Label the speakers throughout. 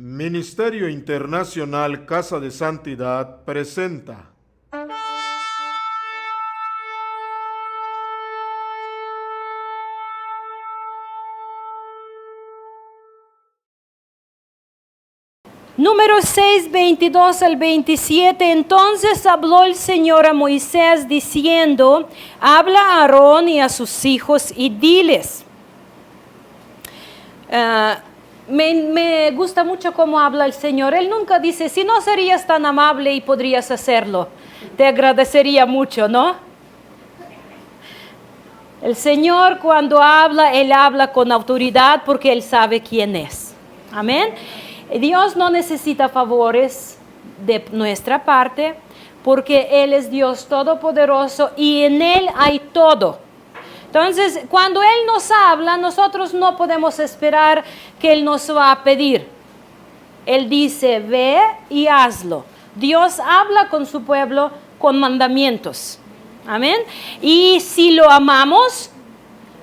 Speaker 1: Ministerio Internacional Casa de Santidad presenta
Speaker 2: Número 6, 22 al 27. Entonces habló el Señor a Moisés diciendo: habla a Aarón y a sus hijos y diles. Me gusta mucho cómo habla el Señor. Él nunca dice: si no serías tan amable y podrías hacerlo, te agradecería mucho, ¿no? El Señor, cuando habla, Él habla con autoridad porque Él sabe quién es. Amén. Dios no necesita favores de nuestra parte porque Él es Dios todopoderoso y en Él hay todo. Entonces, cuando Él nos habla, nosotros no podemos esperar que Él nos va a pedir. Él dice: ve y hazlo. Dios habla con su pueblo con mandamientos. Amén. Y si lo amamos,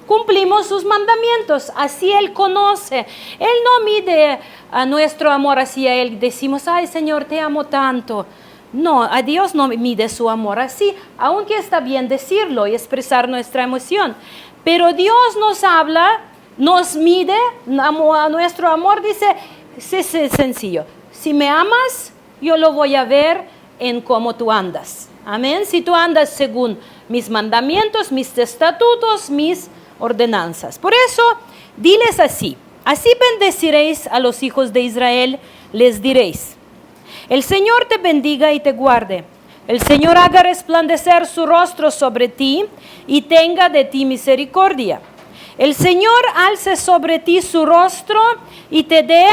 Speaker 2: cumplimos sus mandamientos. Así Él conoce. Él no mide a nuestro amor hacia Él. Decimos: ay, Señor, te amo tanto. No, a Dios no mide su amor así, aunque está bien decirlo y expresar nuestra emoción. Pero Dios nos habla, nos mide a nuestro amor. Dice: es sencillo. Si me amas, yo lo voy a ver en cómo tú andas. Amén. Si tú andas según mis mandamientos, mis estatutos, mis ordenanzas. Por eso, diles así: así bendeciréis a los hijos de Israel, les diréis: el Señor te bendiga y te guarde. El Señor haga resplandecer su rostro sobre ti y tenga de ti misericordia. El Señor alce sobre ti su rostro y te dé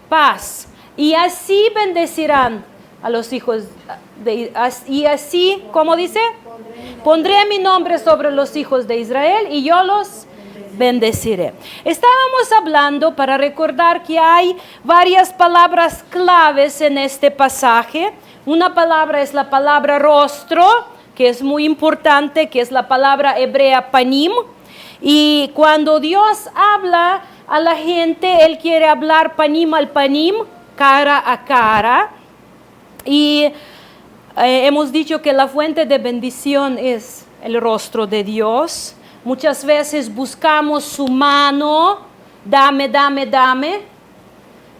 Speaker 2: paz. Y así bendecirán a los hijos de Israel. Y así, ¿cómo dice? Pondré mi nombre sobre los hijos de Israel y yo los bendeciré. Estábamos hablando para recordar que hay varias palabras claves en este pasaje. Una palabra es la palabra rostro, que es muy importante, que es la palabra hebrea panim. Y cuando Dios habla a la gente, Él quiere hablar panim al panim, cara a cara. Y hemos dicho que la fuente de bendición es el rostro de Dios. Muchas veces buscamos su mano, dame, dame, dame.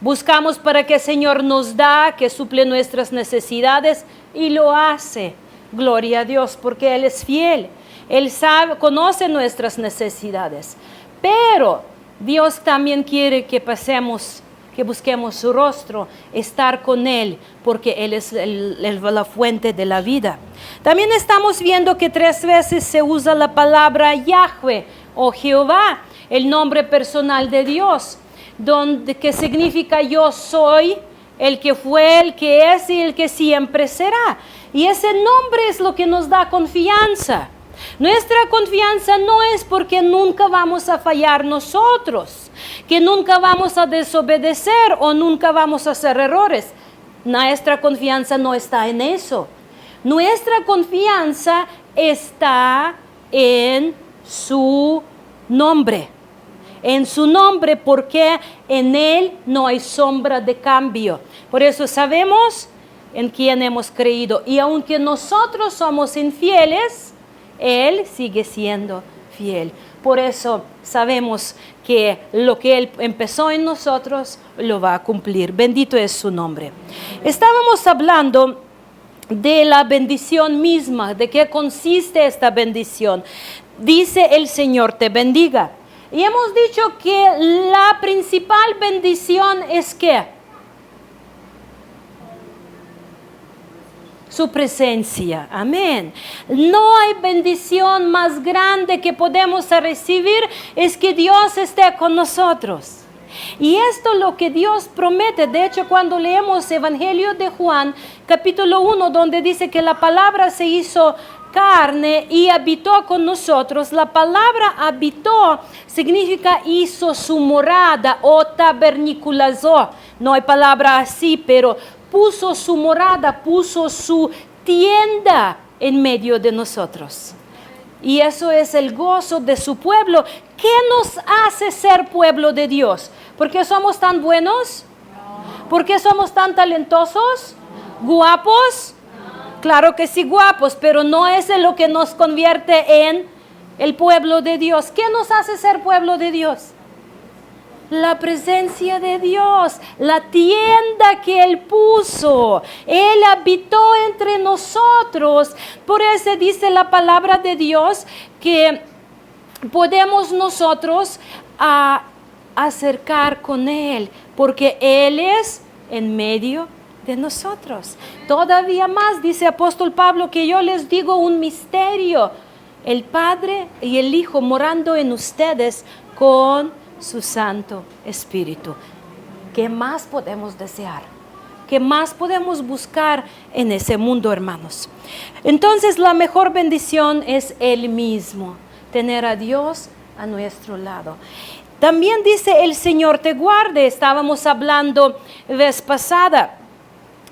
Speaker 2: Buscamos para que el Señor nos da, que suple nuestras necesidades, y lo hace. Gloria a Dios, porque Él es fiel. Él sabe, conoce nuestras necesidades. Pero Dios también quiere que pasemos, que busquemos su rostro, estar con Él, porque Él es la fuente de la vida. También estamos viendo que 3 veces se usa la palabra Yahweh o Jehová, el nombre personal de Dios, que significa yo soy, el que fue, el que es y el que siempre será. Y ese nombre es lo que nos da confianza. Nuestra confianza no es porque nunca vamos a fallar nosotros, que nunca vamos a desobedecer o nunca vamos a hacer errores. Nuestra confianza no está en eso. Nuestra confianza está en su nombre. En su nombre, porque en Él no hay sombra de cambio. Por eso sabemos en quién hemos creído. Y aunque nosotros somos infieles, Él sigue siendo fiel. Por eso sabemos que lo que Él empezó en nosotros lo va a cumplir. Bendito es su nombre. Estábamos hablando de la bendición misma, de qué consiste esta bendición. Dice: el Señor te bendiga. Y hemos dicho que la principal bendición es ¿qué? Su presencia. Amén. No hay bendición más grande que podemos recibir, es que Dios esté con nosotros. Y esto es lo que Dios promete. De hecho, cuando leemos Evangelio de Juan, capítulo 1, donde dice que la palabra se hizo carne y habitó con nosotros. La palabra habitó significa hizo su morada o taberniculazó. No hay palabra así, pero puso su morada, puso su tienda en medio de nosotros. Y eso es el gozo de su pueblo. ¿Qué nos hace ser pueblo de Dios? ¿Porque somos tan buenos? ¿Por qué somos tan talentosos? ¿Guapos? Claro que sí, guapos, pero no es lo que nos convierte en el pueblo de Dios. ¿Qué nos hace ser pueblo de Dios? La presencia de Dios, la tienda que Él puso. Él habitó entre nosotros. Por eso dice la palabra de Dios que podemos nosotros acercar con Él, porque Él es en medio de nosotros. Todavía más, dice apóstol Pablo, que yo les digo un misterio. El Padre y el Hijo morando en ustedes con su Santo Espíritu. ¿Qué más podemos desear? ¿Qué más podemos buscar en ese mundo, hermanos? Entonces, la mejor bendición es Él mismo, tener a Dios a nuestro lado. También dice, el Señor te guarde. Estábamos hablando vez pasada.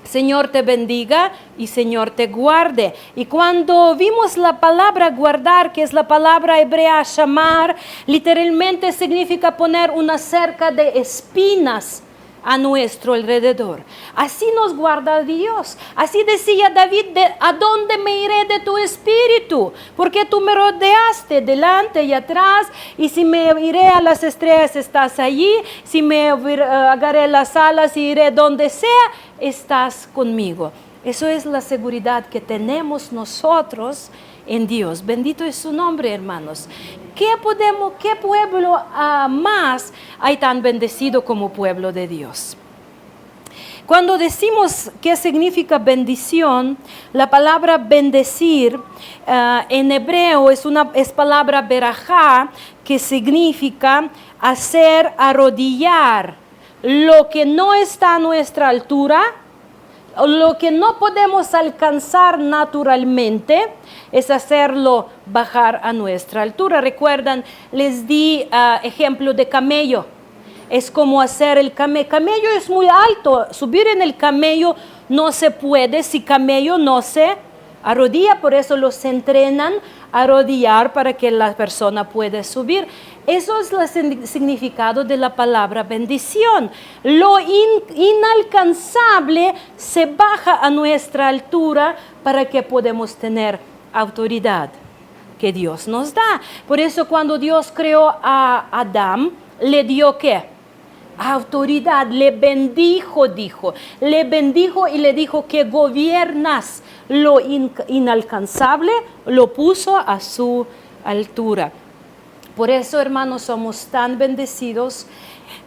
Speaker 2: Señor te bendiga y Señor te guarde. Y cuando vimos la palabra guardar, que es la palabra hebrea shamar, literalmente significa poner una cerca de espinas a nuestro alrededor. Así nos guarda Dios. Así decía David, ¿a dónde me iré de tu espíritu? Porque tú me rodeaste delante y atrás, y si me iré a las estrellas, estás allí. Si me agarré las alas y iré donde sea, estás conmigo. Eso es la seguridad que tenemos nosotros en Dios. Bendito es su nombre, hermanos. ¿Qué pueblo más hay tan bendecido como pueblo de Dios? Cuando decimos qué significa bendición, la palabra bendecir en hebreo es palabra berajá, que significa hacer arrodillar lo que no está a nuestra altura, lo que no podemos alcanzar naturalmente, es hacerlo bajar a nuestra altura. Recuerdan, les di ejemplo de camello. Es como hacer el camello. Camello es muy alto. Subir en el camello no se puede si camello no se arrodilla. Por eso los entrenan a arrodillar para que la persona pueda subir. Eso es el significado de la palabra bendición. Lo inalcanzable se baja a nuestra altura para que podamos tener autoridad que Dios nos da. Por eso cuando Dios creó a Adán, le dio ¿qué? Autoridad, le bendijo, le bendijo y le dijo que gobiernas lo inalcanzable, lo puso a su altura. Por eso, hermanos, somos tan bendecidos,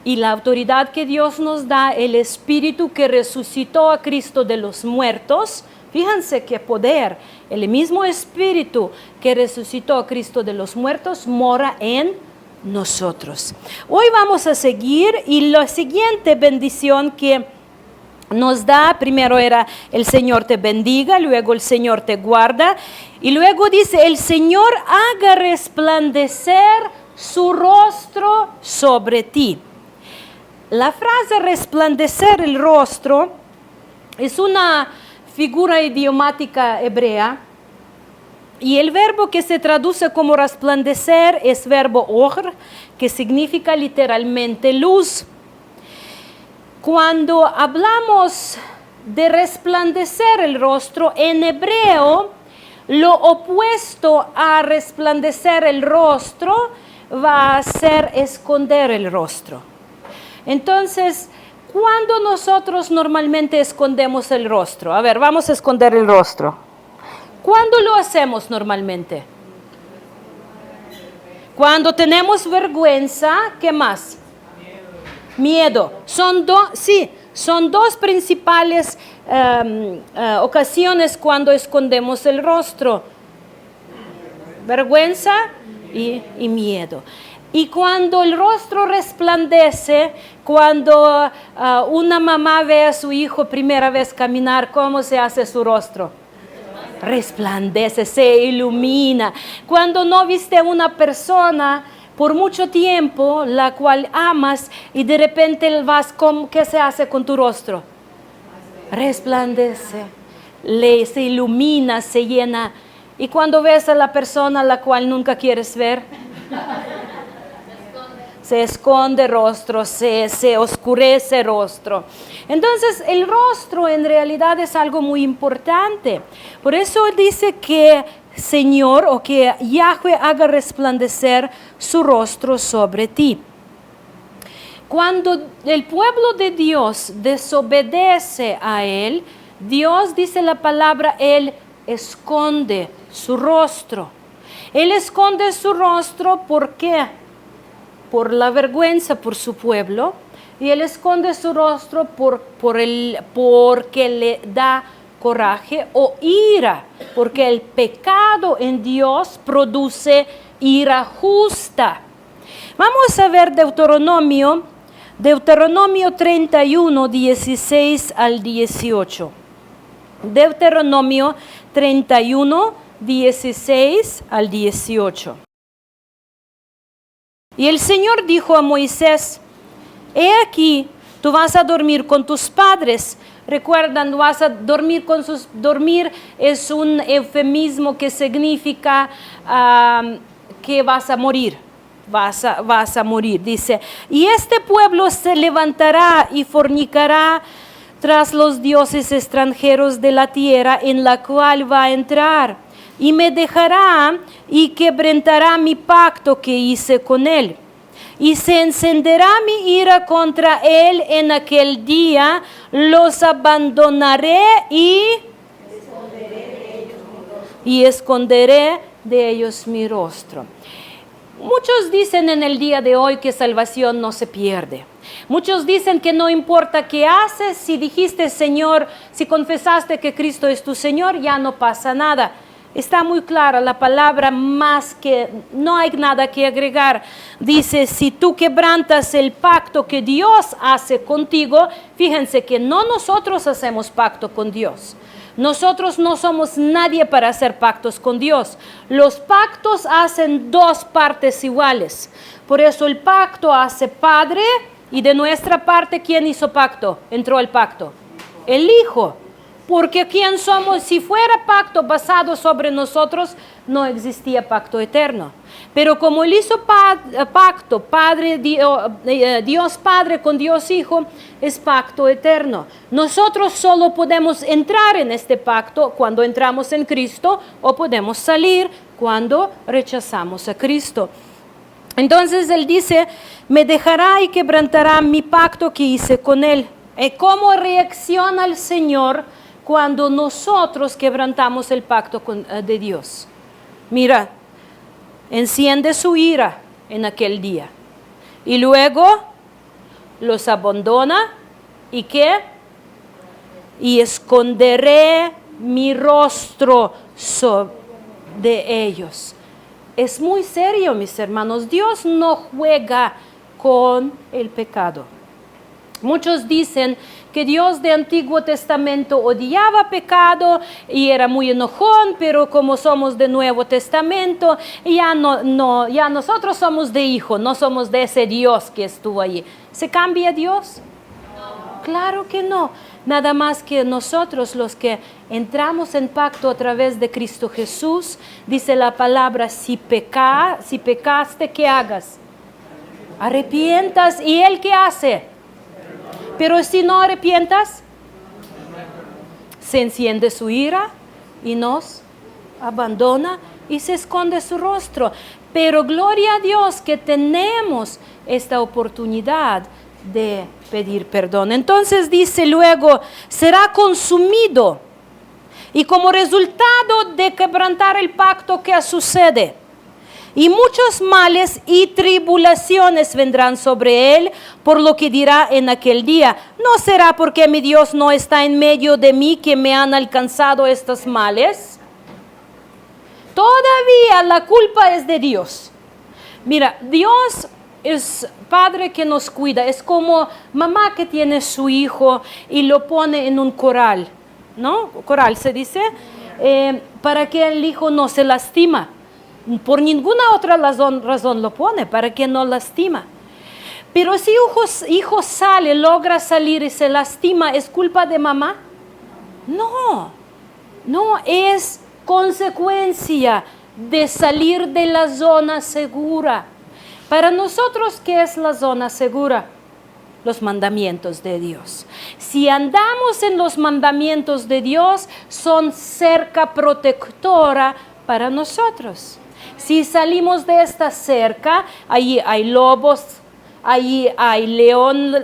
Speaker 2: y la autoridad que Dios nos da, el Espíritu que resucitó a Cristo de los muertos. Fíjense qué poder. El mismo Espíritu que resucitó a Cristo de los muertos mora en nosotros. Hoy vamos a seguir, y la siguiente bendición que nos da, primero era el Señor te bendiga, luego el Señor te guarda, y luego dice el Señor haga resplandecer su rostro sobre ti. La frase resplandecer el rostro es una figura idiomática hebrea, y el verbo que se traduce como resplandecer es verbo or, que significa literalmente luz. Cuando hablamos de resplandecer el rostro, en hebreo, lo opuesto a resplandecer el rostro va a ser esconder el rostro. Entonces, ¿cuándo nosotros normalmente escondemos el rostro? A ver, vamos a esconder el rostro. ¿Cuándo lo hacemos normalmente? Cuando tenemos vergüenza, ¿qué más? Miedo. Son dos principales ocasiones cuando escondemos el rostro. Vergüenza y miedo. Y cuando el rostro resplandece, cuando una mamá ve a su hijo primera vez caminar, ¿cómo se hace su rostro? Resplandece, se ilumina. Cuando no viste a una persona por mucho tiempo, la cual amas, y de repente vas, ¿qué se hace con tu rostro? Resplandece, se ilumina, se llena. Y cuando ves a la persona a la cual nunca quieres ver, se esconde rostro, se oscurece rostro. Entonces el rostro en realidad es algo muy importante. Por eso dice que Señor o que Yahweh haga resplandecer su rostro sobre ti. Cuando el pueblo de Dios desobedece a Él, Dios, dice la palabra, Él esconde su rostro. Él esconde su rostro, ¿por qué? Por la vergüenza por su pueblo, y Él esconde su rostro porque le da coraje o ira, porque el pecado en Dios produce ira justa. Vamos a ver Deuteronomio 31, 16 al 18. Deuteronomio 31, 16 al 18. Y el Señor dijo a Moisés: he aquí, tú vas a dormir con tus padres. Recuerdan, vas a dormir con sus... Dormir es un eufemismo que significa que vas a morir. Vas a morir, dice. Y este pueblo se levantará y fornicará tras los dioses extranjeros de la tierra en la cual va a entrar. Y me dejará y quebrantará mi pacto que hice con él. Y se encenderá mi ira contra él en aquel día. Los abandonaré y esconderé de ellos mi rostro. Muchos dicen en el día de hoy que salvación no se pierde. Muchos dicen que no importa qué haces, si dijiste Señor, si confesaste que Cristo es tu Señor, ya no pasa nada. Está muy clara la palabra, más que no hay nada que agregar. Dice, si tú quebrantas el pacto que Dios hace contigo, fíjense que no nosotros hacemos pacto con Dios. Nosotros no somos nadie para hacer pactos con Dios. Los pactos hacen dos partes iguales. Por eso el pacto hace Padre, y de nuestra parte, ¿quién hizo pacto? Entró el pacto. El Hijo. Porque ¿quién somos? Si fuera pacto basado sobre nosotros, no existía pacto eterno. Pero como Él hizo pacto, Dios Padre con Dios Hijo, es pacto eterno. Nosotros solo podemos entrar en este pacto cuando entramos en Cristo, o podemos salir cuando rechazamos a Cristo. Entonces Él dice, me dejará y quebrantará mi pacto que hice con Él. ¿Y cómo reacciona el Señor cuando nosotros quebrantamos el pacto de Dios? Mira, enciende su ira en aquel día. Y luego los abandona. ¿Y qué? Y esconderé mi rostro de ellos. Es muy serio, mis hermanos. Dios no juega con el pecado. Muchos dicen que Dios de Antiguo Testamento odiaba pecado y era muy enojón, pero como somos de Nuevo Testamento, ya nosotros somos de Hijo, no somos de ese Dios que estuvo allí. ¿Se cambia Dios? No. Claro que no. Nada más que nosotros, los que entramos en pacto a través de Cristo Jesús, dice la palabra, si pecaste, ¿qué hagas? Arrepientas. ¿Y Él qué hace? Pero si no arrepientas, se enciende su ira y nos abandona y se esconde su rostro. Pero gloria a Dios que tenemos esta oportunidad de pedir perdón. Entonces dice luego, será consumido. Y como resultado de quebrantar el pacto, ¿qué sucede? Y muchos males y tribulaciones vendrán sobre él, por lo que dirá en aquel día, ¿no será porque mi Dios no está en medio de mí que me han alcanzado estos males? Todavía la culpa es de Dios. Mira, Dios es Padre que nos cuida. Es como mamá que tiene su hijo y lo pone en un corral, ¿no? Corral se dice, para que el hijo no se lastima. Por ninguna otra razón lo pone, para que no lastima. Pero si hijo sale, logra salir y se lastima, ¿es culpa de mamá? No, es consecuencia de salir de la zona segura. Para nosotros, ¿qué es la zona segura? Los mandamientos de Dios. Si andamos en los mandamientos de Dios, son cerca protectora para nosotros. Si salimos de esta cerca, ahí hay lobos, ahí hay león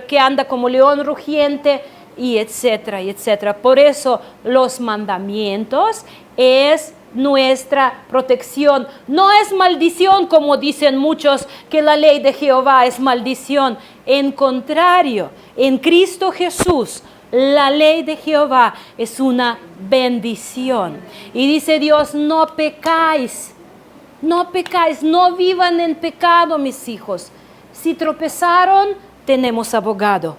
Speaker 2: que anda como león rugiente, y etcétera, y etcétera. Por eso los mandamientos es nuestra protección. No es maldición, como dicen muchos, que la ley de Jehová es maldición. En contrario, en Cristo Jesús, la ley de Jehová es una bendición. Y dice Dios, no pecáis, no pecáis, no vivan en pecado, mis hijos. Si tropezaron, tenemos abogado.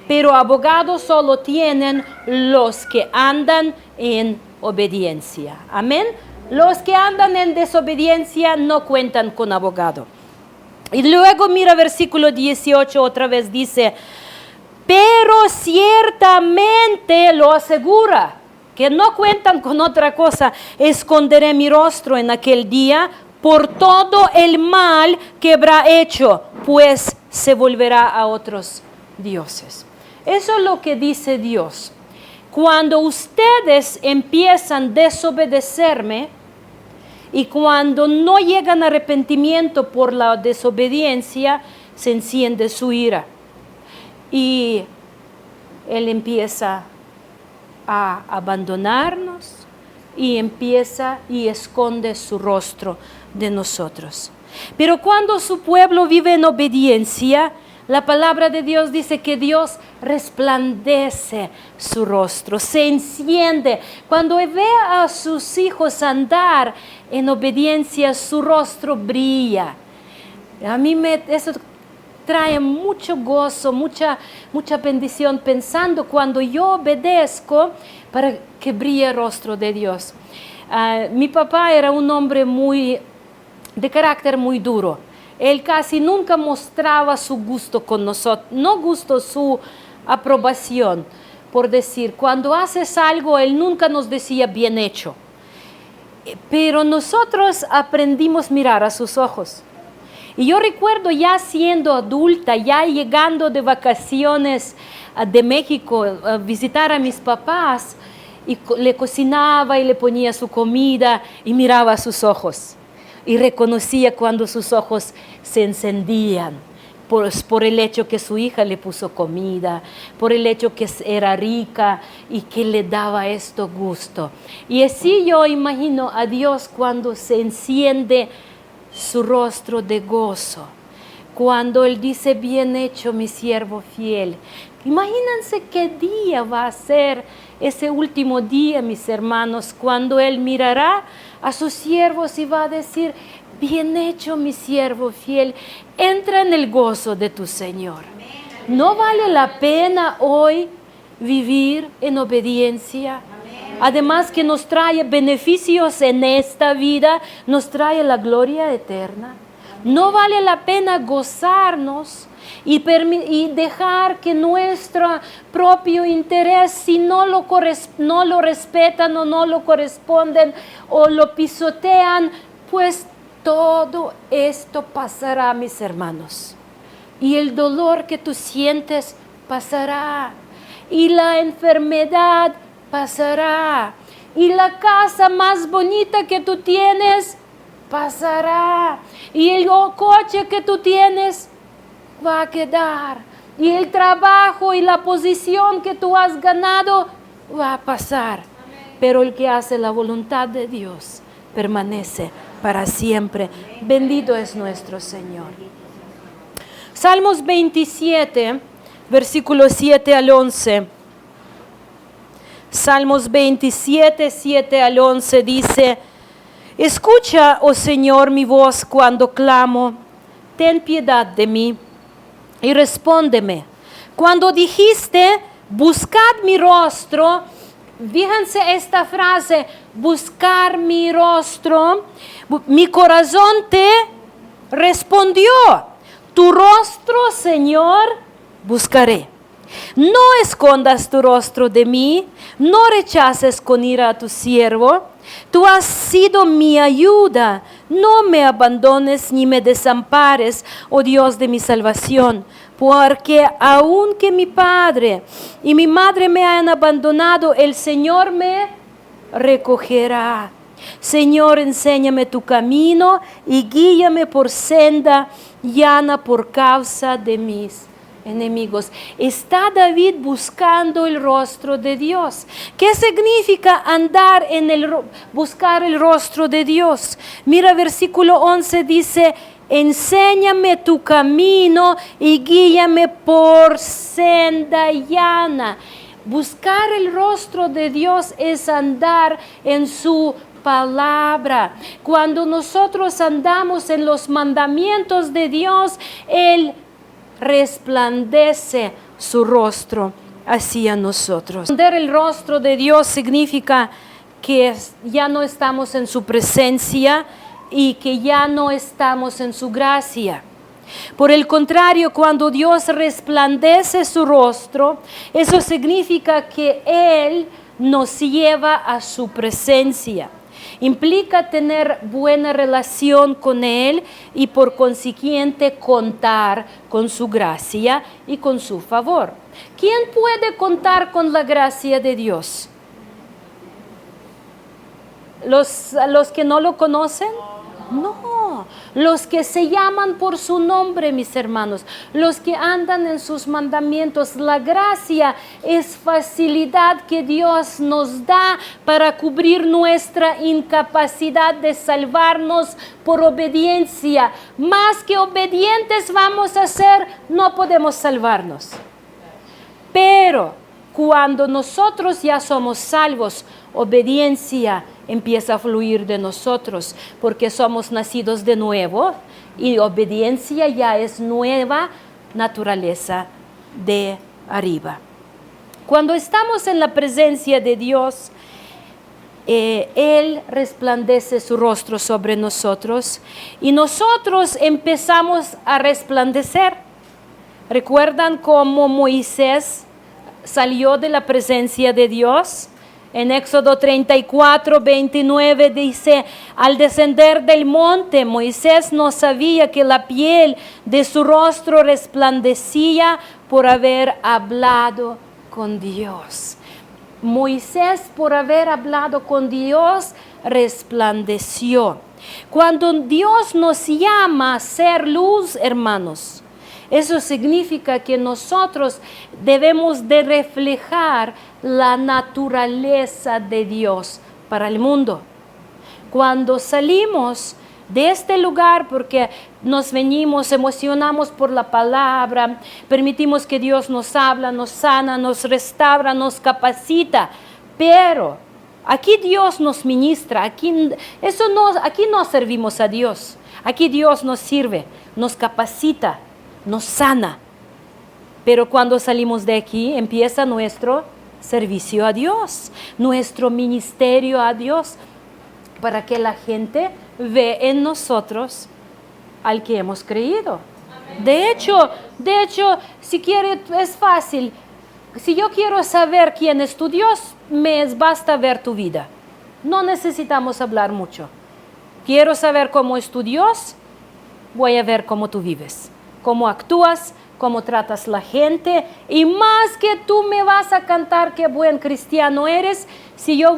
Speaker 2: Pero abogados solo tienen los que andan en obediencia. Amén. Los que andan en desobediencia no cuentan con abogado. Y luego mira versículo 18 otra vez dice, pero ciertamente lo asegura, que no cuentan con otra cosa, esconderé mi rostro en aquel día por todo el mal que habrá hecho, pues se volverá a otros dioses. Eso es lo que dice Dios. Cuando ustedes empiezan a desobedecerme y cuando no llegan a arrepentimiento por la desobediencia, se enciende su ira. Y Él empieza a abandonarnos y empieza y esconde su rostro de nosotros. Pero cuando su pueblo vive en obediencia, la palabra de Dios dice que Dios resplandece su rostro, se enciende. Cuando ve a sus hijos andar en obediencia, su rostro brilla. A mí eso trae mucho gozo, mucha bendición, pensando cuando yo obedezco para que brille el rostro de Dios. Mi papá era un hombre de carácter muy duro. Él casi nunca mostraba su gusto con nosotros, no gusto, su aprobación. Por decir, cuando haces algo, Él nunca nos decía bien hecho. Pero nosotros aprendimos a mirar a sus ojos. Y yo recuerdo ya siendo adulta, ya llegando de vacaciones de México, a visitar a mis papás, y le cocinaba y le ponía su comida y miraba a sus ojos. Y reconocía cuando sus ojos se encendían por el hecho que su hija le puso comida, por el hecho que era rica y que le daba esto gusto. Y así yo imagino a Dios cuando se enciende su rostro de gozo, cuando Él dice, bien hecho mi siervo fiel. Imagínense qué día va a ser ese último día, mis hermanos, cuando Él mirará a sus siervos y va a decir, bien hecho mi siervo fiel, entra en el gozo de tu Señor. ¿No vale la pena hoy vivir en obediencia? Además que nos trae beneficios en esta vida, nos trae la gloria eterna. ¿No vale la pena gozarnos y dejar que nuestro propio interés, si no lo respetan o no lo corresponden o lo pisotean, pues todo esto pasará, mis hermanos? Y el dolor que tú sientes pasará, y la enfermedad pasará, y la casa más bonita que tú tienes pasará, y el coche que tú tienes va a quedar, y el trabajo y la posición que tú has ganado va a pasar. Pero el que hace la voluntad de Dios permanece para siempre. Bendito es nuestro Señor. Salmos 27, versículos 7 al 11. Salmos 27, 7 al 11 dice, escucha, oh Señor, mi voz cuando clamo, ten piedad de mí y respóndeme. Cuando dijiste, buscad mi rostro, fíjense esta frase, buscar mi rostro, mi corazón te respondió, tu rostro, Señor, buscaré. No escondas tu rostro de mí, no rechaces con ira a tu siervo. Tú has sido mi ayuda. No me abandones ni me desampares, oh Dios de mi salvación. Porque aunque mi padre y mi madre me hayan abandonado, el Señor me recogerá. Señor, enséñame tu camino y guíame por senda llana por causa de mis enemigos. Está David buscando el rostro de Dios. ¿Qué significa andar buscar el rostro de Dios? Mira, versículo 11 dice: enséñame tu camino y guíame por senda llana. Buscar el rostro de Dios es andar en su palabra. Cuando nosotros andamos en los mandamientos de Dios, Él resplandece su rostro hacia nosotros. Ver el rostro de Dios significa que ya no estamos en su presencia y que ya no estamos en su gracia. Por el contrario, cuando Dios resplandece su rostro, eso significa que Él nos lleva a su presencia. Implica tener buena relación con Él y por consiguiente contar con su gracia y con su favor. ¿Quién puede contar con la gracia de Dios? ¿Los que no lo conocen? No, los que se llaman por su nombre, mis hermanos, los que andan en sus mandamientos. La gracia es facilidad que Dios nos da para cubrir nuestra incapacidad de salvarnos por obediencia. Más que obedientes vamos a ser, no podemos salvarnos. Pero cuando nosotros ya somos salvos, obediencia empieza a fluir de nosotros, porque somos nacidos de nuevo y obediencia ya es nueva naturaleza de arriba. Cuando estamos en la presencia de Dios, Él resplandece su rostro sobre nosotros y nosotros empezamos a resplandecer. ¿Recuerdan cómo Moisés salió de la presencia de Dios? En Éxodo 34, 29 dice: al descender del monte, Moisés no sabía que la piel de su rostro resplandecía por haber hablado con Dios. Moisés, por haber hablado con Dios, resplandeció. Cuando Dios nos llama a ser luz, hermanos, eso significa que nosotros debemos de reflejar la naturaleza de Dios para el mundo. Cuando salimos de este lugar, porque nos venimos, emocionamos por la palabra, permitimos que Dios nos habla, nos sana, nos restaura, nos capacita, pero aquí Dios nos ministra, aquí no servimos a Dios, aquí Dios nos sirve, nos capacita, nos sana. Pero cuando salimos de aquí empieza nuestro servicio a Dios, nuestro ministerio a Dios, para que la gente ve en nosotros al que hemos creído. De hecho, si quiere, es fácil. Si yo quiero saber quién es tu Dios, me basta ver tu vida. No necesitamos hablar mucho. Quiero saber cómo es tu Dios, voy a ver cómo tú vives, cómo actúas, cómo tratas la gente, y más que tú me vas a cantar qué buen cristiano eres, si yo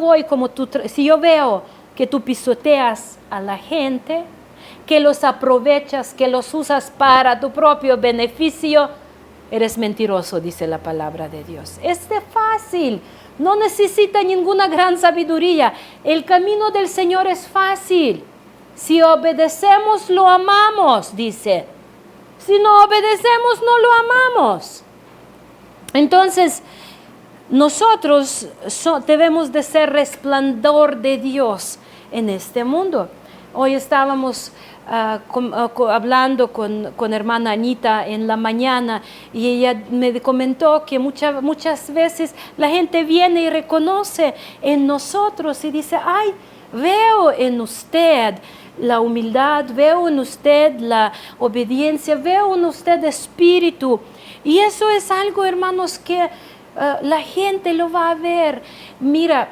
Speaker 2: veo que tú pisoteas a la gente, que los aprovechas, que los usas para tu propio beneficio, eres mentiroso, dice la palabra de Dios. Es de fácil, no necesita ninguna gran sabiduría. El camino del Señor es fácil. Si obedecemos, lo amamos, dice. Si no obedecemos, no lo amamos. Entonces, nosotros debemos de ser resplandor de Dios en este mundo. Hoy estábamos hablando con hermana Anita en la mañana y ella me comentó que muchas veces la gente viene y reconoce en nosotros y dice: ay, veo en usted la humildad, veo en usted la obediencia, veo en usted espíritu. Y eso es algo, hermanos, que la gente lo va a ver. Mira,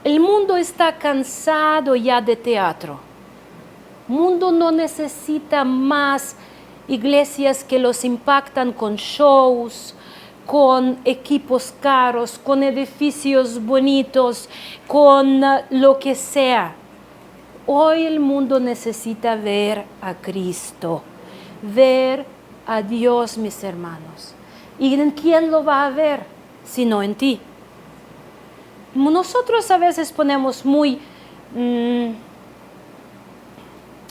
Speaker 2: El mundo está cansado ya de teatro. El mundo no necesita más iglesias que los impactan con shows, con equipos caros, con edificios bonitos, con lo que sea. Hoy el mundo necesita ver a Cristo, ver a Dios, mis hermanos. ¿Y en quién lo va a ver? Sino en ti. Nosotros a veces ponemos muy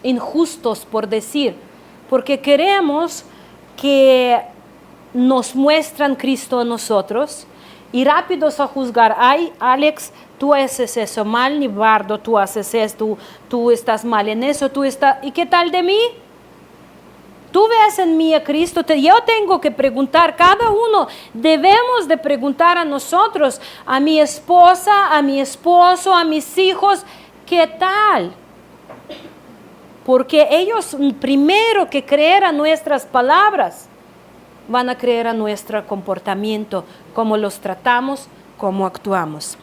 Speaker 2: injustos, por decir, porque queremos que nos muestran Cristo a nosotros y rápidos a juzgar. Ay, Alex, tú haces eso mal, Nibardo, tú haces esto, tú estás mal en eso, ¿y qué tal de mí? Tú ves en mí a Cristo. Yo tengo que preguntar, cada uno debemos de preguntar a nosotros, a mi esposa, a mi esposo, a mis hijos, ¿qué tal? Porque ellos primero que creer a nuestras palabras, van a creer a nuestro comportamiento, cómo los tratamos, cómo actuamos.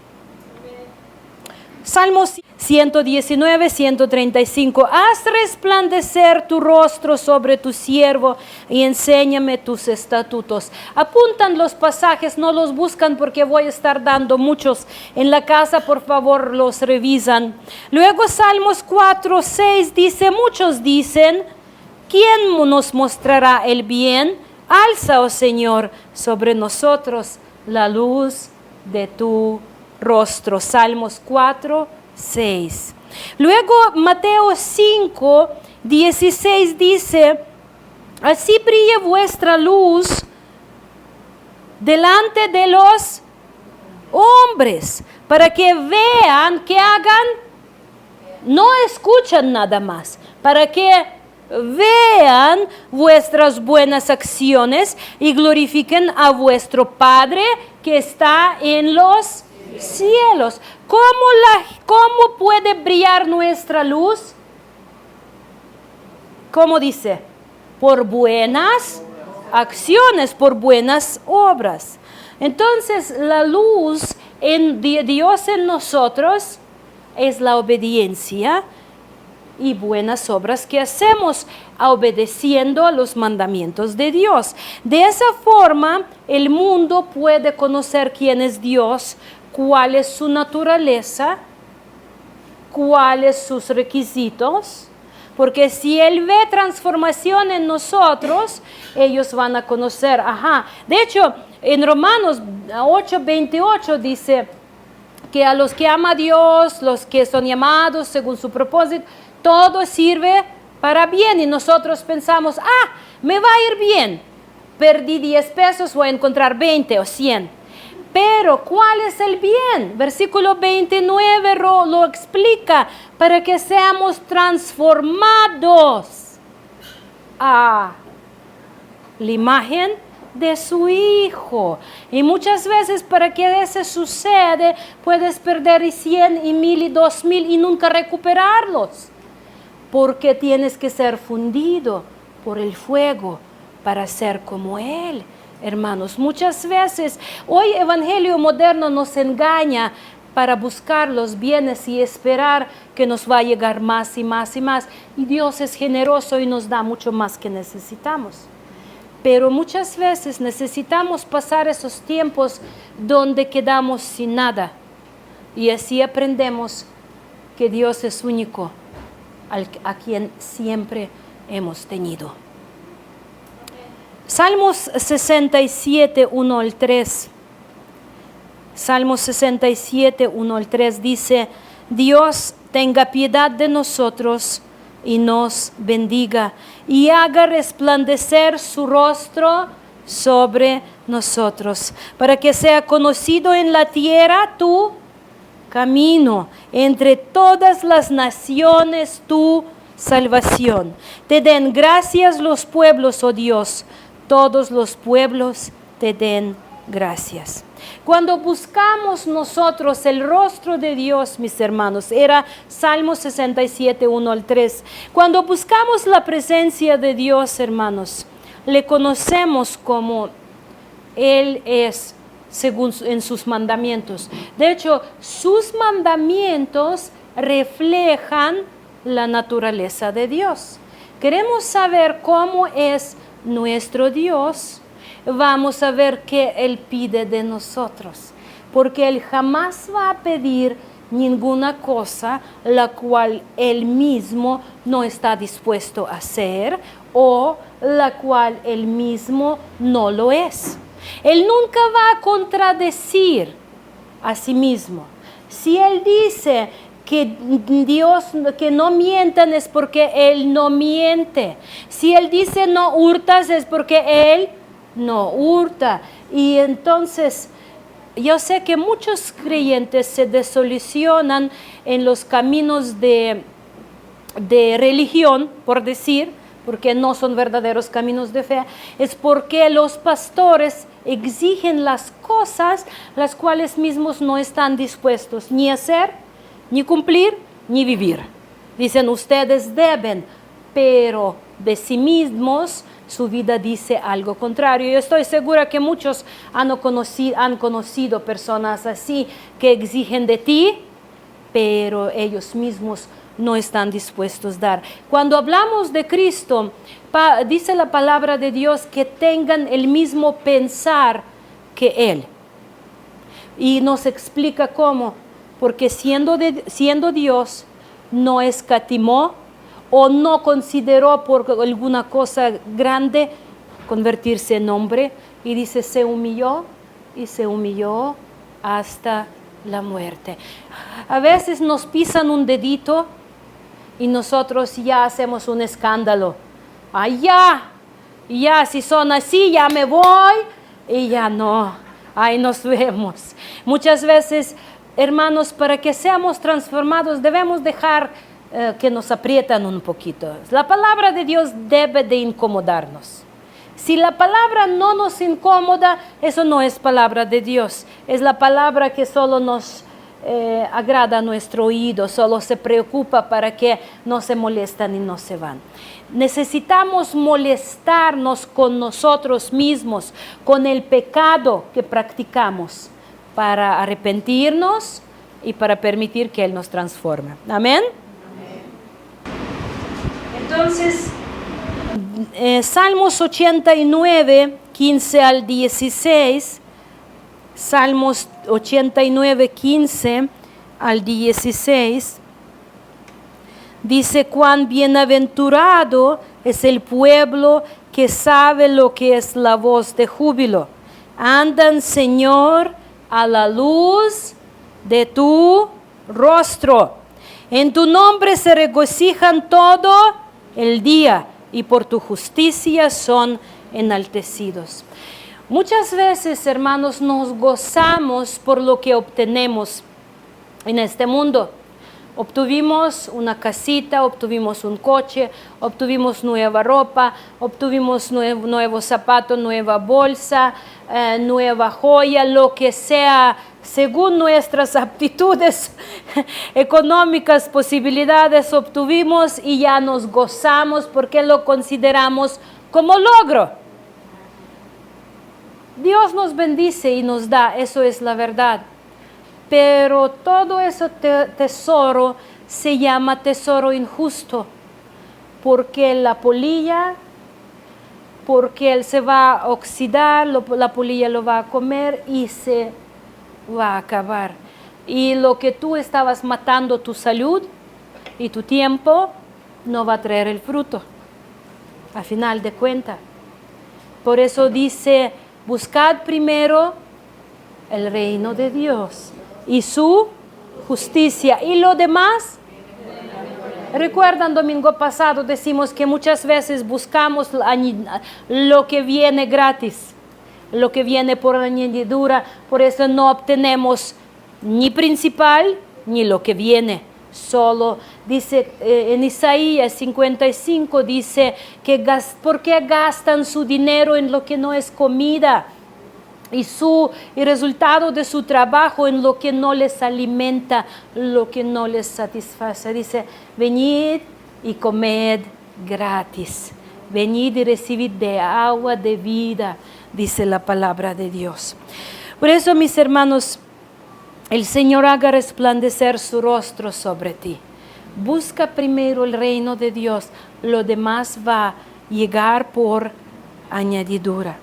Speaker 2: Salmos 119, 135. Haz resplandecer tu rostro sobre tu siervo y enséñame tus estatutos. Apuntan los pasajes, no los buscan porque voy a estar dando muchos. En la casa, por favor, los revisan. Luego Salmos 4, 6 dice, muchos dicen, ¿quién nos mostrará el bien? Alza, oh Señor, sobre nosotros la luz de tu rostro. Salmos 4, 6. Luego Mateo 5, 16 dice, así brille vuestra luz delante de los hombres, para que vean, que hagan, no escuchan nada más, para que vean vuestras buenas acciones y glorifiquen a vuestro Padre que está en los cielos. ¿Cómo puede brillar nuestra luz? ¿Cómo dice? Por buenas acciones, por buenas obras. Entonces, la luz de Dios en nosotros es la obediencia y buenas obras que hacemos obedeciendo a los mandamientos de Dios. De esa forma, el mundo puede conocer quién es Dios, cuál es su naturaleza, cuáles sus requisitos, porque si Él ve transformación en nosotros, ellos van a conocer, De hecho, en Romanos 8:28 dice que a los que ama a Dios, los que son llamados según su propósito, todo sirve para bien. Y nosotros pensamos, me va a ir bien. Perdí 10 pesos, voy a encontrar 20 o 100. Pero, ¿cuál es el bien? Versículo 29 lo explica, para que seamos transformados a la imagen de su Hijo. Y muchas veces para que eso suceda, puedes perder 100 y 1000 y 2000 y nunca recuperarlos. Porque tienes que ser fundido por el fuego para ser como Él. Hermanos, muchas veces hoy el evangelio moderno nos engaña para buscar los bienes y esperar que nos va a llegar más y más y más. Y Dios es generoso y nos da mucho más que necesitamos. Pero muchas veces necesitamos pasar esos tiempos donde quedamos sin nada. Y así aprendemos que Dios es único, a quien siempre hemos tenido. Salmos 67, 1 al 3. Salmos 67, 1 al 3 dice, Dios tenga piedad de nosotros y nos bendiga y haga resplandecer su rostro sobre nosotros, para que sea conocido en la tierra tu camino, entre todas las naciones tu salvación. Te den gracias los pueblos, oh Dios, todos los pueblos te den gracias. Cuando buscamos nosotros el rostro de Dios, mis hermanos, era Salmo 67, 1 al 3. Cuando buscamos la presencia de Dios, hermanos, le conocemos como Él es en sus mandamientos. De hecho, sus mandamientos reflejan la naturaleza de Dios. Queremos saber cómo es nuestro Dios. Vamos a ver qué Él pide de nosotros, porque Él jamás va a pedir ninguna cosa la cual Él mismo no está dispuesto a hacer o la cual Él mismo no lo es. Él nunca va a contradecir a sí mismo. Si Él dice que Dios, que no mientan, es porque Él no miente. Si Él dice no hurtas, es porque Él no hurta. Y entonces, yo sé que muchos creyentes se desolucionan en los caminos de religión, por decir, porque no son verdaderos caminos de fe, es porque los pastores exigen las cosas las cuales mismos no están dispuestos ni a hacer, ni cumplir, ni vivir. Dicen, ustedes deben, pero de sí mismos su vida dice algo contrario. Yo estoy segura que muchos han conocido personas así que exigen de ti, pero ellos mismos no están dispuestos a dar. Cuando hablamos de Cristo, dice la palabra de Dios que tengan el mismo pensar que Él. Y nos explica cómo, porque siendo Dios, no escatimó o no consideró por alguna cosa grande convertirse en hombre, y dice, se humilló hasta la muerte. A veces nos pisan un dedito y nosotros ya hacemos un escándalo. Ay, ya, si son así, ya me voy, y ya no, ahí nos vemos. Muchas veces, hermanos, para que seamos transformados, debemos dejar que nos aprietan un poquito. La palabra de Dios debe de incomodarnos. Si la palabra no nos incomoda, eso no es palabra de Dios. Es la palabra que solo nos agrada a nuestro oído, solo se preocupa para que no se molestan y no se van. Necesitamos molestarnos con nosotros mismos, con el pecado que practicamos, para arrepentirnos y para permitir que Él nos transforme. Amén. Entonces, Salmos 89, 15 al 16, Salmos 89, 15 al 16, dice, cuán bienaventurado es el pueblo que sabe lo que es la voz de júbilo. Andan, Señor, a la luz de tu rostro. En tu nombre se regocijan todo el día y por tu justicia son enaltecidos. Muchas veces, hermanos, nos gozamos por lo que obtenemos en este mundo. Obtuvimos una casita, obtuvimos un coche, obtuvimos nueva ropa, obtuvimos nuevo zapato, nueva bolsa, nueva joya, lo que sea, según nuestras aptitudes económicas, posibilidades, obtuvimos y ya nos gozamos porque lo consideramos como logro. Dios nos bendice y nos da, eso es la verdad. Pero todo ese tesoro se llama tesoro injusto, porque la polilla, porque él se va a oxidar, la polilla lo va a comer y se va a acabar. Y lo que tú estabas matando, tu salud y tu tiempo, no va a traer el fruto, a final de cuentas. Por eso dice, buscad primero el reino de Dios y su justicia, y lo demás. Recuerdan, domingo pasado decimos que muchas veces buscamos lo que viene gratis, lo que viene por añadidura, por eso no obtenemos ni principal ni lo que viene. Solo dice en Isaías 55, dice que ¿por qué gastan su dinero en lo que no es comida? Y resultado de su trabajo en lo que no les alimenta, lo que no les satisface. Dice, venid y comed gratis, venid y recibid de agua de vida, dice la palabra de Dios. Por eso, mis hermanos, el Señor haga resplandecer su rostro sobre ti. Busca primero el reino de Dios, lo demás va a llegar por añadidura.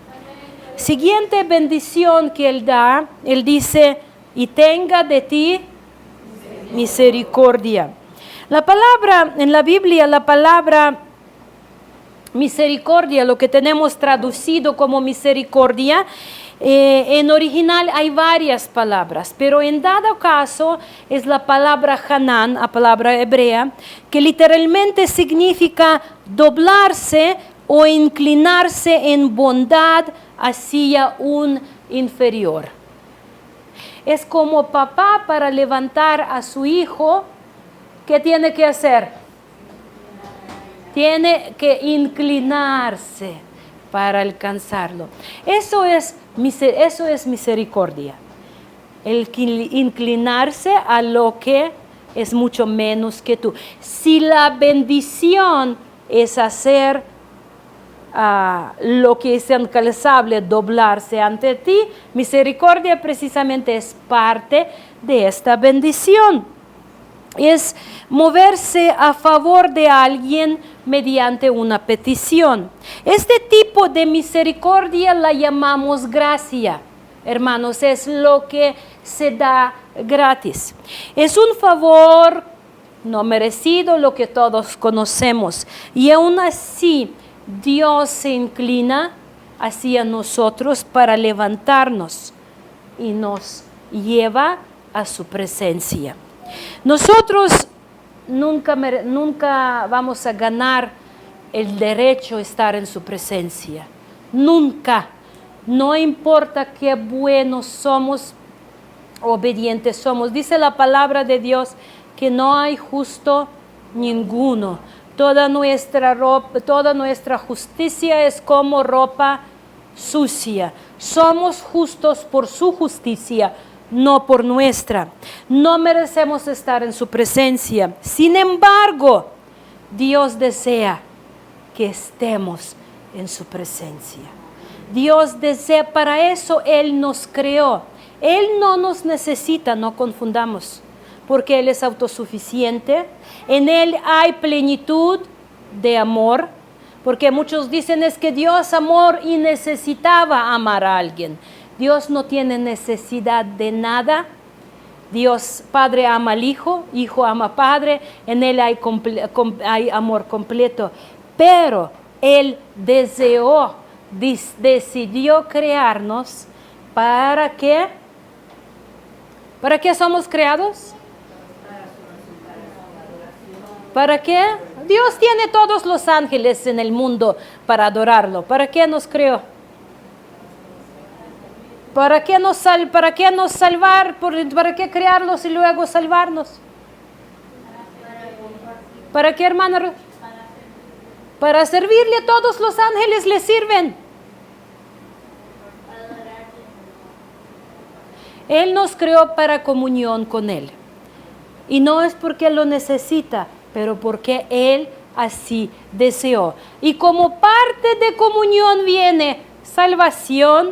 Speaker 2: Siguiente bendición que Él da, Él dice, y tenga de ti misericordia. La palabra, en la Biblia, la palabra misericordia, lo que tenemos traducido como misericordia, en original hay varias palabras, pero en dado caso es la palabra Hanan, la palabra hebrea, que literalmente significa doblarse o inclinarse en bondad hacia un inferior. Es como papá para levantar a su hijo, ¿qué tiene que hacer? Tiene que inclinarse para alcanzarlo. Eso es misericordia. El inclinarse a lo que es mucho menos que tú. Si la bendición es hacer lo que es inalcanzable, doblarse ante ti, misericordia precisamente es parte de esta bendición. Es moverse a favor de alguien mediante una petición. Este tipo de misericordia la llamamos gracia. Hermanos, es lo que se da gratis. Es un favor no merecido, lo que todos conocemos. Y aún así, Dios se inclina hacia nosotros para levantarnos y nos lleva a su presencia. Nosotros nunca vamos a ganar el derecho a estar en su presencia. Nunca. No importa qué buenos somos, obedientes somos. Dice la palabra de Dios que no hay justo ninguno. Toda nuestra justicia es como ropa sucia. Somos justos por su justicia, no por nuestra. No merecemos estar en su presencia. Sin embargo, Dios desea que estemos en su presencia. Dios desea, para eso Él nos creó. Él no nos necesita, no confundamos, porque Él es autosuficiente. En Él hay plenitud de amor, porque muchos dicen es que Dios amor y necesitaba amar a alguien. Dios no tiene necesidad de nada. Dios Padre ama al Hijo, Hijo ama al Padre, en Él hay amor completo. Pero Él decidió crearnos ¿para qué? ¿Para qué somos creados? ¿Para qué? Dios tiene todos los ángeles en el mundo para adorarlo. ¿Para qué nos creó? ¿Para qué nos salvar? ¿Para qué crearlos y luego salvarnos? ¿Para qué, hermano? Para servirle, a todos los ángeles le sirven. Él nos creó para comunión con Él. Y no es porque lo necesita, pero porque Él así deseó. Y como parte de comunión viene salvación,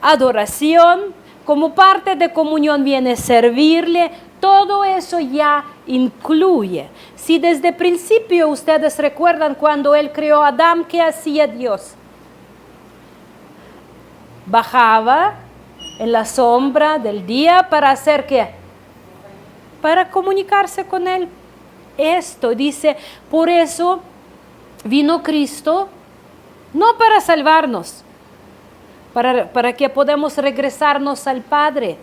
Speaker 2: adoración, como parte de comunión viene servirle, todo eso ya incluye. Si desde el principio ustedes recuerdan cuando Él creó a Adán, ¿qué hacía Dios? Bajaba en la sombra del día para hacer ¿qué? Para comunicarse con Él. Esto dice, por eso vino Cristo, no para salvarnos, para que podamos regresarnos al Padre,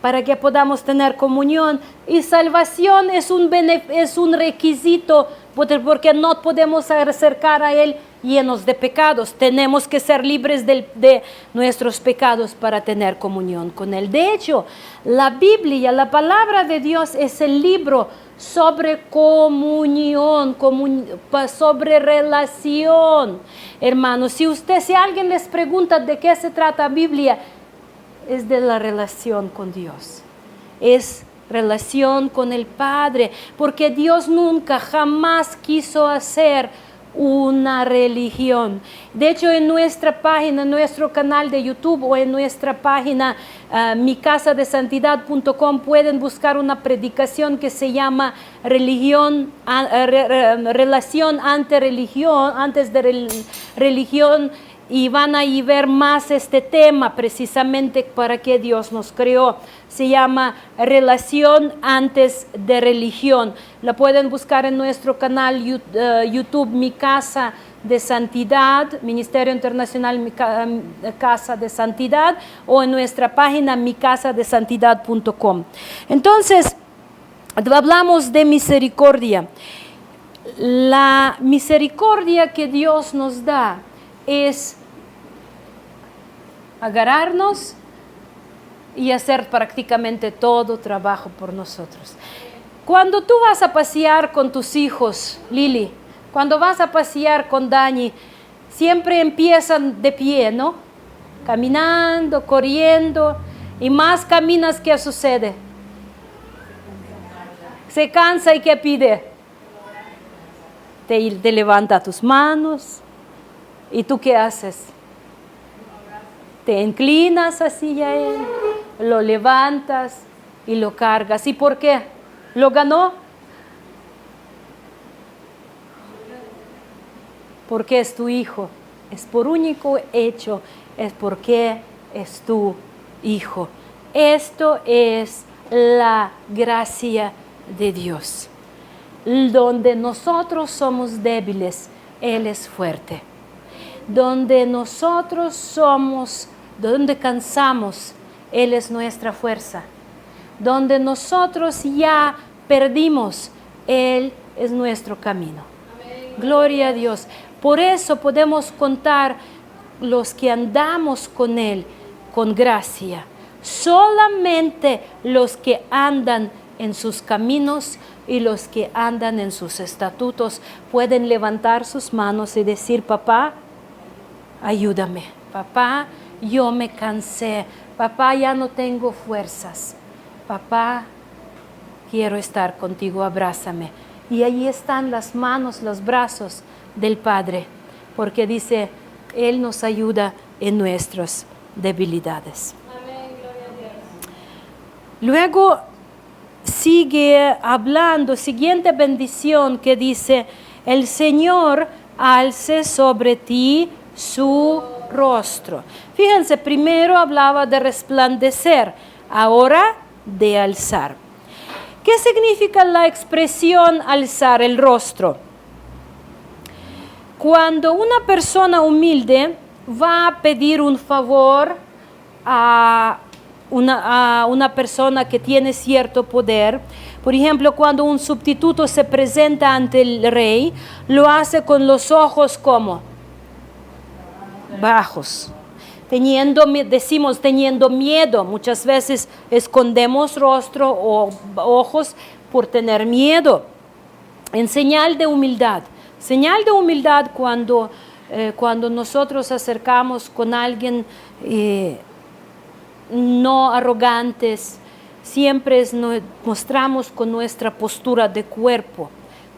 Speaker 2: para que podamos tener comunión. Y salvación es un requisito, porque no podemos acercar a Él llenos de pecados. Tenemos que ser libres de nuestros pecados para tener comunión con Él. De hecho, la Biblia, la palabra de Dios, es el libro sobre comunión, sobre relación. Hermanos, si alguien les pregunta de qué se trata la Biblia, es de la relación con Dios. Es relación con el Padre, porque Dios nunca, jamás quiso hacer una religión. De hecho, en nuestra página, en nuestro canal de YouTube o en nuestra página micasadesantidad.com pueden buscar una predicación que se llama relación ante religión, antes de religión, y van a ver más este tema precisamente para que Dios nos creó. Se llama Relación antes de religión. La pueden buscar en nuestro canal YouTube Mi Casa de Santidad, Ministerio Internacional Casa de Santidad, o en nuestra página micasadesantidad.com. Entonces, hablamos de misericordia. La misericordia que Dios nos da es agarrarnos y hacer prácticamente todo trabajo por nosotros. Cuando tú vas a pasear con tus hijos, Lili, cuando vas a pasear con Dani, siempre empiezan de pie, ¿no? Caminando, corriendo, y más caminas, ¿qué sucede? Se cansa y ¿qué pide? Te levanta tus manos. ¿Y tú qué haces? Te inclinas hacia él, lo levantas y lo cargas. ¿Y por qué? ¿Lo ganó? Porque es tu hijo. Es por único hecho, es porque es tu hijo. Esto es la gracia de Dios. Donde nosotros somos débiles, Él es fuerte. Donde nosotros somos, donde cansamos, Él es nuestra fuerza. Donde nosotros ya perdimos, Él es nuestro camino. Amén. Gloria a Dios. Por eso podemos contar los que andamos con Él con gracia. Solamente los que andan en sus caminos y los que andan en sus estatutos pueden levantar sus manos y decir: papá, ayúdame. Papá, yo me cansé. Papá, ya no tengo fuerzas. Papá, quiero estar contigo, abrázame. Y ahí están las manos, los brazos del Padre, porque dice, Él nos ayuda en nuestras debilidades. Amén, gloria a Dios. Luego sigue hablando, siguiente bendición que dice, el Señor alce sobre ti su rostro. Fíjense, primero hablaba de resplandecer, ahora de alzar. ¿Qué significa la expresión alzar el rostro? Cuando una persona humilde va a pedir un favor a una persona que tiene cierto poder, por ejemplo, cuando un sustituto se presenta ante el rey, lo hace con los ojos como bajos, decimos teniendo miedo. Muchas veces escondemos rostro o ojos por tener miedo, en señal de humildad. Señal de humildad cuando nosotros acercamos con alguien no arrogantes, siempre mostramos con nuestra postura de cuerpo,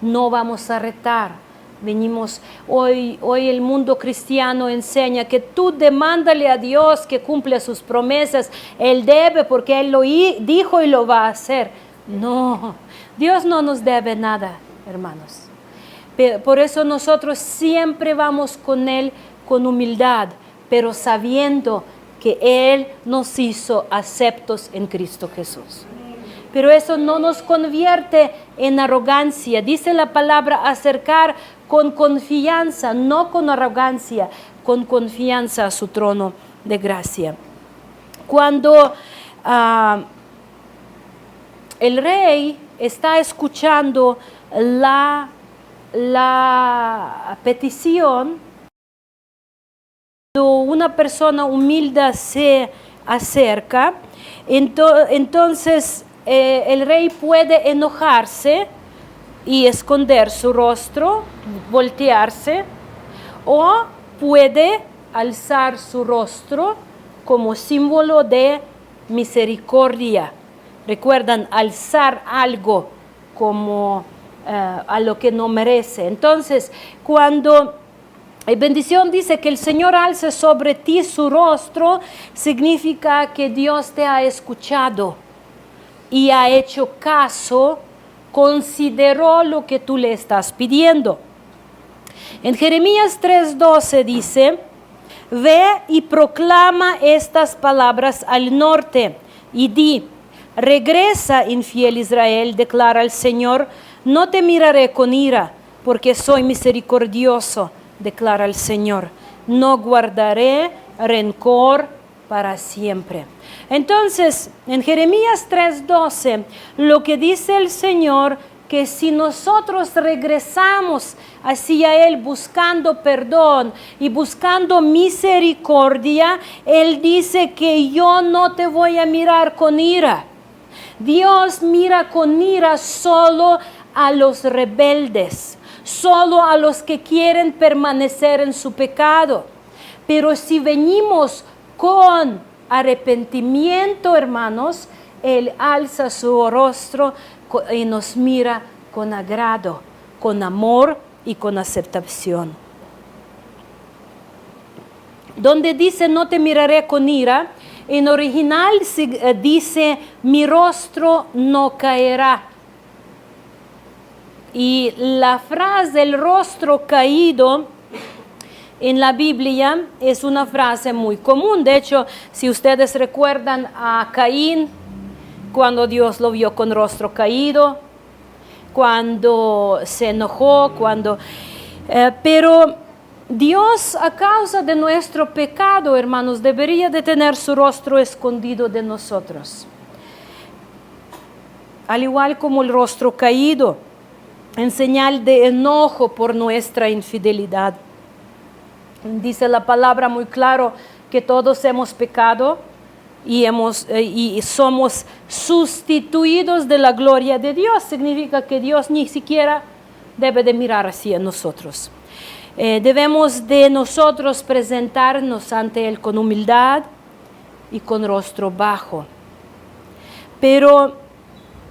Speaker 2: no vamos a retar. Venimos, hoy el mundo cristiano enseña que tú demándale a Dios que cumpla sus promesas, Él debe porque Él lo dijo y lo va a hacer. No, Dios no nos debe nada, hermanos. Por eso nosotros siempre vamos con Él con humildad, pero sabiendo que Él nos hizo aceptos en Cristo Jesús. Pero eso no nos convierte en arrogancia. Dice la palabra acercar con confianza, no con arrogancia, con confianza a su trono de gracia. Cuando el rey está escuchando la petición, cuando una persona humilde se acerca, entonces el rey puede enojarse y esconder su rostro, voltearse, o puede alzar su rostro como símbolo de misericordia. Recuerdan, alzar algo como a lo que no merece. Entonces, cuando bendición dice que el Señor alce sobre ti su rostro, significa que Dios te ha escuchado y ha hecho caso, consideró lo que tú le estás pidiendo. En Jeremías 3:12 dice: ve y proclama estas palabras al norte y di: regresa, infiel Israel, declara el Señor, no te miraré con ira, porque soy misericordioso, declara el Señor, no guardaré rencor para siempre. Entonces, en Jeremías 3:12, lo que dice el Señor, que si nosotros regresamos hacia Él buscando perdón y buscando misericordia, Él dice que yo no te voy a mirar con ira. Dios mira con ira solo a los rebeldes, solo a los que quieren permanecer en su pecado. Pero si venimos con arrepentimiento, hermanos, Él alza su rostro y nos mira con agrado, con amor y con aceptación. Donde dice no te miraré con ira, en original dice mi rostro no caerá. Y la frase el rostro caído en la Biblia es una frase muy común. De hecho, si ustedes recuerdan a Caín, cuando Dios lo vio con rostro caído, cuando se enojó, pero Dios, a causa de nuestro pecado, hermanos, debería de tener su rostro escondido de nosotros. Al igual como el rostro caído, en señal de enojo por nuestra infidelidad. Dice la palabra muy claro que todos hemos pecado y somos sustituidos de la gloria de Dios. Significa que Dios ni siquiera debe de mirar hacia nosotros. Debemos de nosotros presentarnos ante Él con humildad y con rostro bajo. Pero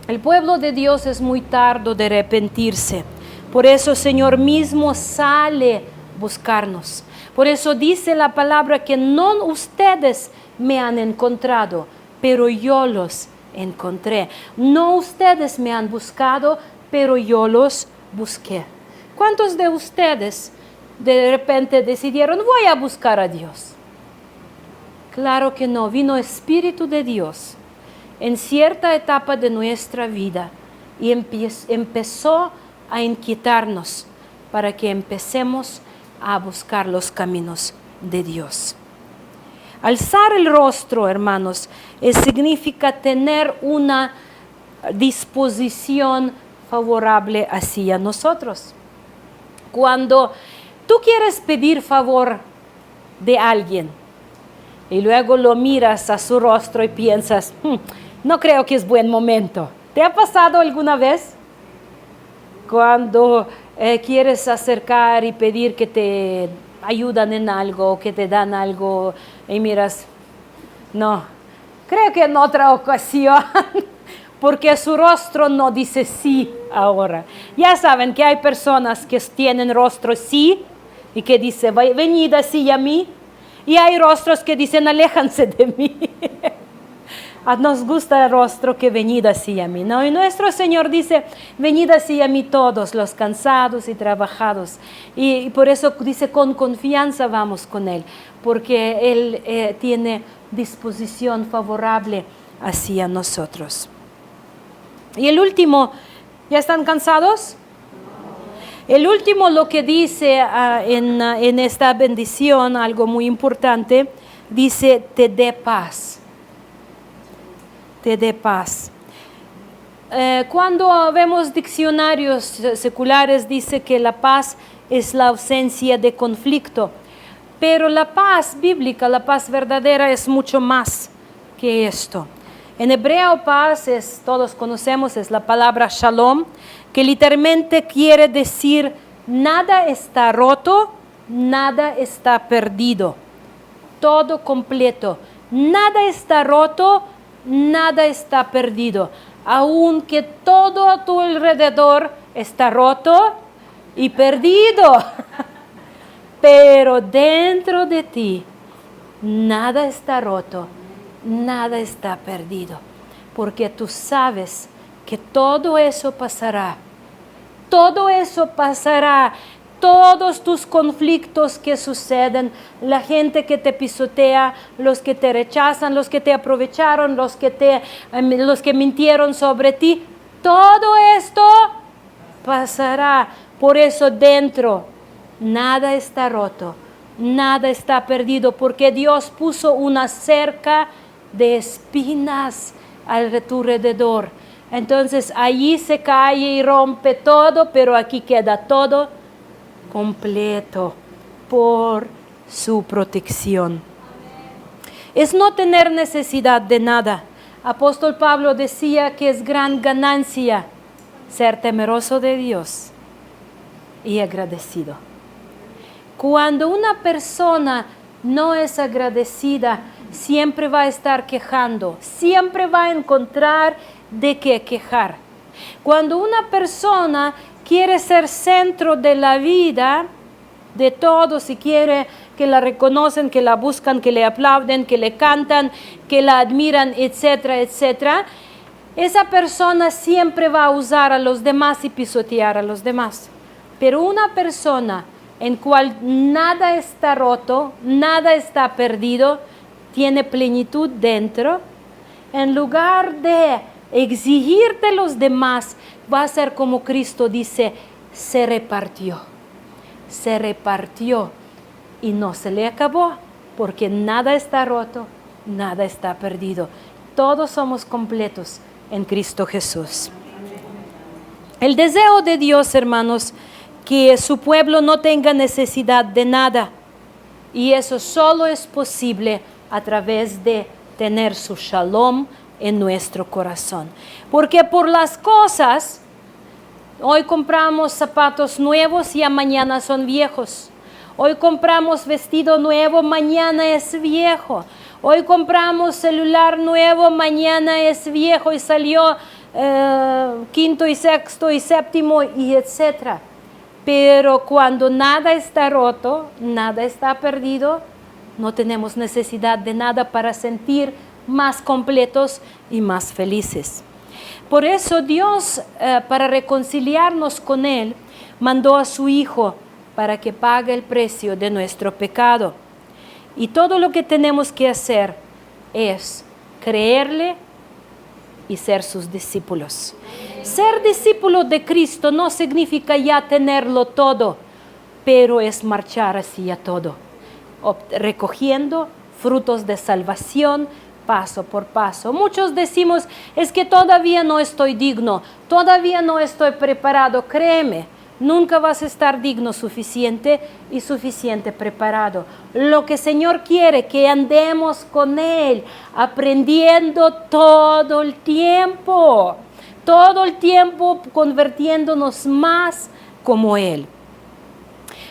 Speaker 2: el pueblo de Dios es muy tardo de arrepentirse. Por eso el Señor mismo sale a buscarnos. Por eso dice la palabra que no ustedes me han encontrado, pero yo los encontré. No ustedes me han buscado, pero yo los busqué. ¿Cuántos de ustedes de repente decidieron voy a buscar a Dios? Claro que no. Vino Espíritu de Dios en cierta etapa de nuestra vida y empezó a inquietarnos para que empecemos a buscar los caminos de Dios. Alzar el rostro, hermanos, significa tener una disposición favorable hacia nosotros. Cuando tú quieres pedir favor de alguien y luego lo miras a su rostro y piensas, no creo que es buen momento. ¿Te ha pasado alguna vez? Cuando quieres acercar y pedir que te ayudan en algo, que te dan algo y miras, no, creo que en otra ocasión, porque su rostro no dice sí ahora. Ya saben que hay personas que tienen rostro sí y que dicen, venid así a mí, y hay rostros que dicen, aléjanse de mí. Nos gusta el rostro que venid así a mí, ¿no? Y nuestro Señor dice, venid así a mí todos los cansados y trabajados. Y por eso dice, con confianza vamos con Él, porque Él tiene disposición favorable hacia nosotros. Y el último, ¿ya están cansados? El último lo que dice en esta bendición, algo muy importante, dice, te dé paz. Te dé paz. Cuando vemos diccionarios seculares dice que la paz es la ausencia de conflicto, pero la paz bíblica, la paz verdadera es mucho más que esto. En hebreo paz todos conocemos, es la palabra shalom, que literalmente quiere decir nada está roto, nada está perdido, todo completo, nada está roto, nada está perdido, aunque todo a tu alrededor está roto y perdido. Pero dentro de ti, nada está roto, nada está perdido. Porque tú sabes que todo eso pasará. Todo eso pasará. Todos tus conflictos que suceden, la gente que te pisotea, los que te rechazan, los que te aprovecharon, los que mintieron sobre ti, todo esto pasará. Por eso dentro nada está roto, nada está perdido, porque Dios puso una cerca de espinas a tu alrededor. Entonces allí se cae y rompe todo, pero aquí queda todo completo por su protección. Es no tener necesidad de nada. Apóstol Pablo decía que es gran ganancia ser temeroso de Dios y agradecido. Cuando una persona no es agradecida, siempre va a estar quejando, siempre va a encontrar de qué quejar. Cuando una persona quiere ser centro de la vida de todos y quiere que la reconocen, que la buscan, que le aplauden, que le cantan, que la admiran, etcétera, etcétera, esa persona siempre va a usar a los demás y pisotear a los demás. Pero una persona en cual nada está roto, nada está perdido, tiene plenitud dentro, en lugar de exigir de los demás, va a ser como Cristo dice, se repartió y no se le acabó, porque nada está roto, nada está perdido. Todos somos completos en Cristo Jesús. El deseo de Dios, hermanos, que su pueblo no tenga necesidad de nada, y eso solo es posible a través de tener su shalom en nuestro corazón. Porque por las cosas, hoy compramos zapatos nuevos y mañana son viejos. Hoy compramos vestido nuevo, mañana es viejo. Hoy compramos celular nuevo, mañana es viejo y salió quinto y sexto y séptimo y etcétera. Pero cuando nada está roto, nada está perdido, no tenemos necesidad de nada para sentir más completos y más felices. Por eso Dios, para reconciliarnos con Él, mandó a su Hijo para que pague el precio de nuestro pecado. Y todo lo que tenemos que hacer es creerle y ser sus discípulos. Ser discípulo de Cristo no significa ya tenerlo todo, pero es marchar hacia todo, recogiendo frutos de salvación, paso por paso. Muchos decimos, es que todavía no estoy digno, todavía no estoy preparado. Créeme, nunca vas a estar digno suficiente y suficiente preparado. Lo que el Señor quiere, que andemos con Él, aprendiendo todo el tiempo, convirtiéndonos más como Él.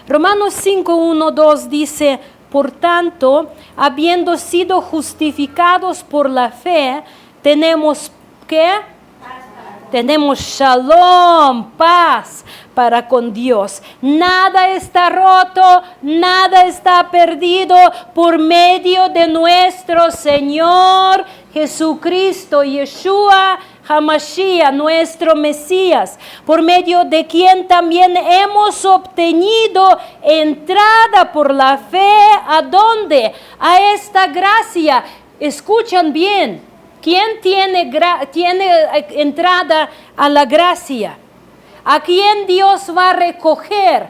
Speaker 2: Romanos 5, 1, 2 dice, por tanto, habiendo sido justificados por la fe, tenemos ¿qué? Tenemos shalom, paz para con Dios. Nada está roto, nada está perdido por medio de nuestro Señor Jesucristo, Yeshua HaMashiach, nuestro Mesías, por medio de quien también hemos obtenido entrada por la fe. ¿A dónde? A esta gracia. Escuchan bien. ¿Quién tiene entrada a la gracia? ¿A quién Dios va a recoger?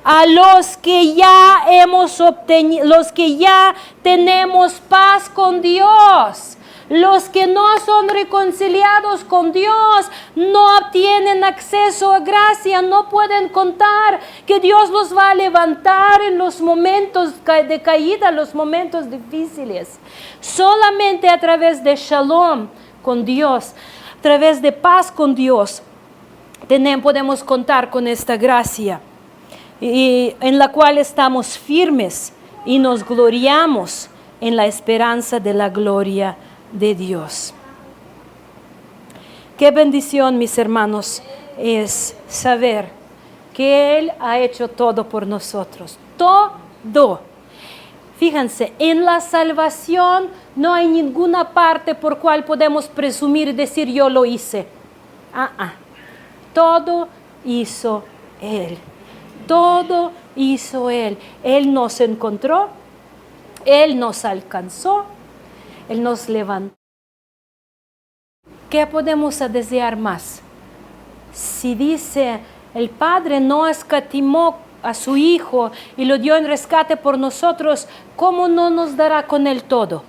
Speaker 2: A los que ya hemos obtenido, los que ya tenemos paz con Dios. Los que no son reconciliados con Dios no obtienen acceso a gracia, no pueden contar que Dios los va a levantar en los momentos de caída, los momentos difíciles. Solamente a través de shalom con Dios, a través de paz con Dios, podemos contar con esta gracia, y en la cual estamos firmes y nos gloriamos en la esperanza de la gloria de Dios. Qué bendición, mis hermanos, es saber que Él ha hecho todo por nosotros. Todo. Fíjense, en la salvación no hay ninguna parte por cual podemos presumir y decir yo lo hice. Todo hizo Él. Todo hizo Él. Él nos encontró, Él nos alcanzó, Él nos levantó. ¿Qué podemos desear más? Si dice, el Padre no escatimó a su Hijo y lo dio en rescate por nosotros, ¿cómo no nos dará con Él todo?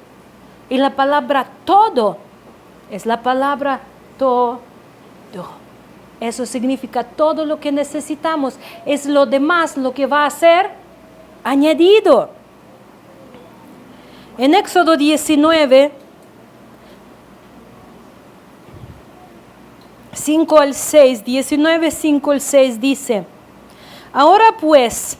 Speaker 2: Y la palabra todo es la palabra todo. Eso significa todo lo que necesitamos. Es lo demás lo que va a ser añadido. En Éxodo 19, 5 al 6, 19, 5 al 6 dice: Ahora pues,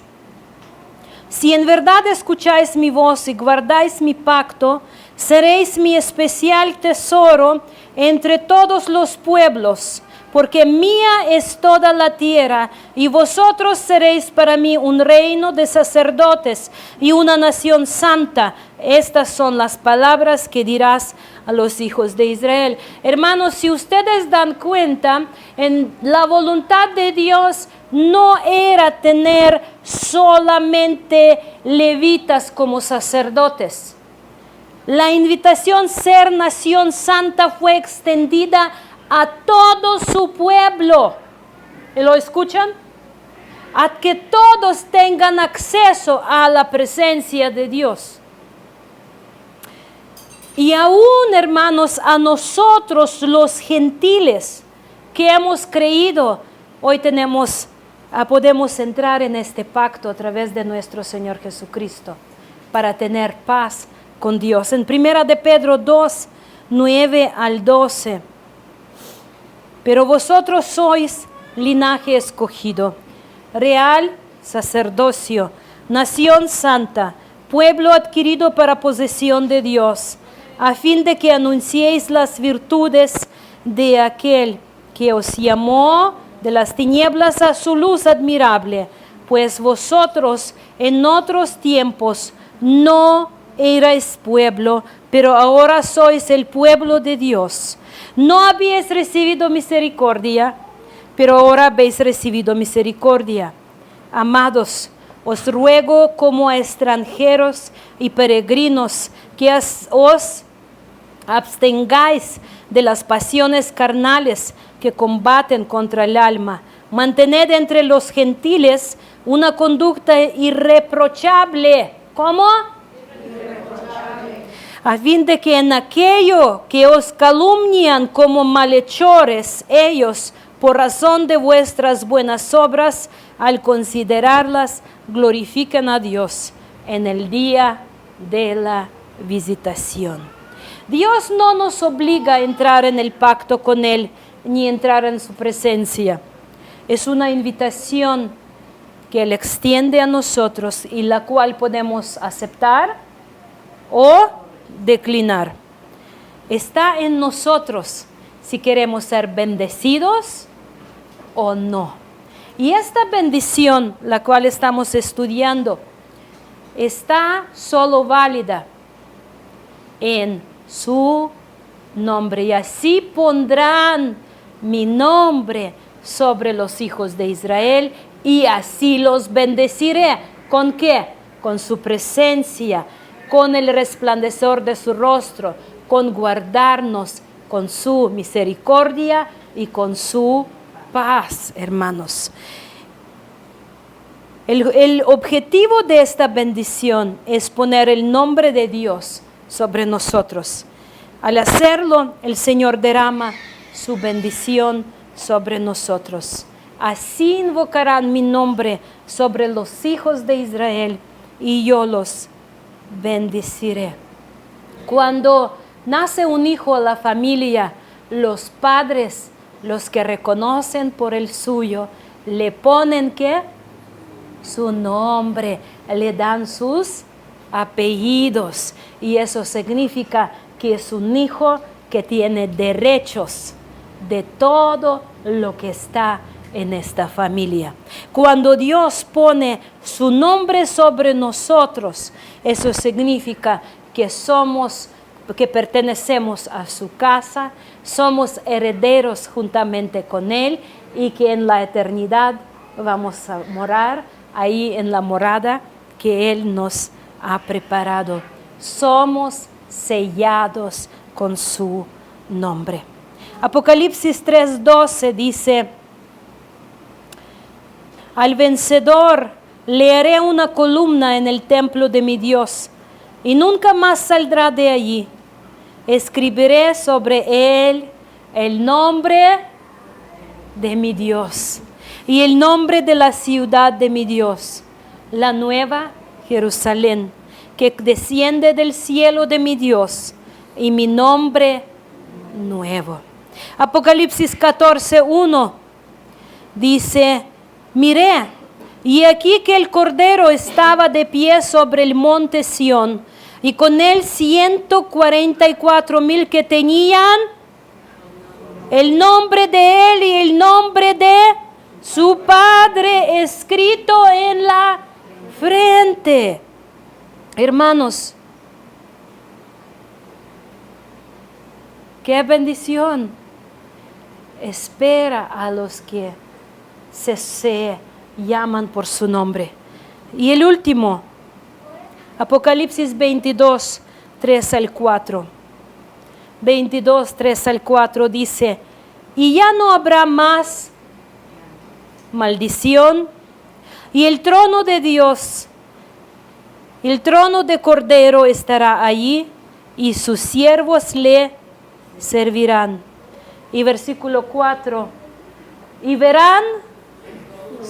Speaker 2: si en verdad escucháis mi voz y guardáis mi pacto, seréis mi especial tesoro entre todos los pueblos, porque mía es toda la tierra, y vosotros seréis para mí un reino de sacerdotes y una nación santa. Estas son las palabras que dirás a los hijos de Israel. Hermanos, si ustedes dan cuenta, en la voluntad de Dios no era tener solamente levitas como sacerdotes. La invitación a ser nación santa fue extendida a todo su pueblo. ¿Lo escuchan? A que todos tengan acceso a la presencia de Dios. Y aún, hermanos, a nosotros los gentiles que hemos creído, hoy podemos entrar en este pacto a través de nuestro Señor Jesucristo para tener paz con Dios. En 1 de Pedro 2, 9 al 12. Pero vosotros sois linaje escogido, real sacerdocio, nación santa, pueblo adquirido para posesión de Dios, a fin de que anunciéis las virtudes de aquel que os llamó de las tinieblas a su luz admirable, pues vosotros en otros tiempos no erais pueblo, pero ahora sois el pueblo de Dios. No habíais recibido misericordia, pero ahora habéis recibido misericordia. Amados, os ruego como a extranjeros y peregrinos que os abstengáis de las pasiones carnales que combaten contra el alma. Mantened entre los gentiles una conducta irreprochable. ¿Cómo? A fin de que en aquello que os calumnian como malhechores, ellos, por razón de vuestras buenas obras, al considerarlas, glorifiquen a Dios en el día de la visitación. Dios no nos obliga a entrar en el pacto con Él, ni entrar en su presencia. Es una invitación que Él extiende a nosotros y la cual podemos aceptar o declinar. Está en nosotros si queremos ser bendecidos o no. Y esta bendición, la cual estamos estudiando, está solo válida en su nombre. Y así pondrán mi nombre sobre los hijos de Israel y así los bendeciré. ¿Con qué? Con su presencia, con el resplandor de su rostro, con guardarnos, con su misericordia y con su paz, hermanos. El objetivo de esta bendición es poner el nombre de Dios sobre nosotros. Al hacerlo, el Señor derrama su bendición sobre nosotros. Así invocarán mi nombre sobre los hijos de Israel y yo los bendeciré. Cuando nace un hijo a la familia, los padres, los que reconocen por el suyo, le ponen ¿qué? Su nombre, le dan sus apellidos, y eso significa que es un hijo que tiene derechos de todo lo que está en esta familia. Cuando Dios pone su nombre sobre nosotros, eso significa que pertenecemos a su casa, somos herederos juntamente con Él y que en la eternidad vamos a morar ahí en la morada que Él nos ha preparado. Somos sellados con su nombre. Apocalipsis 3:12 dice: al vencedor le haré una columna en el templo de mi Dios, y nunca más saldrá de allí. Escribiré sobre él el nombre de mi Dios y el nombre de la ciudad de mi Dios, la nueva Jerusalén, que desciende del cielo de mi Dios, y mi nombre nuevo. Apocalipsis 14:1 dice: miré, y aquí que el Cordero estaba de pie sobre el monte Sión, y con él 144,000 que tenían el nombre de él y el nombre de su Padre escrito en la frente. Hermanos, qué bendición espera a los que se llaman por su nombre. Y el último, Apocalipsis 22, 3 al 4. 22, 3 al 4 dice: y ya no habrá más maldición, y el trono de Dios, el trono de Cordero estará allí, y sus siervos le servirán. Y versículo 4: y verán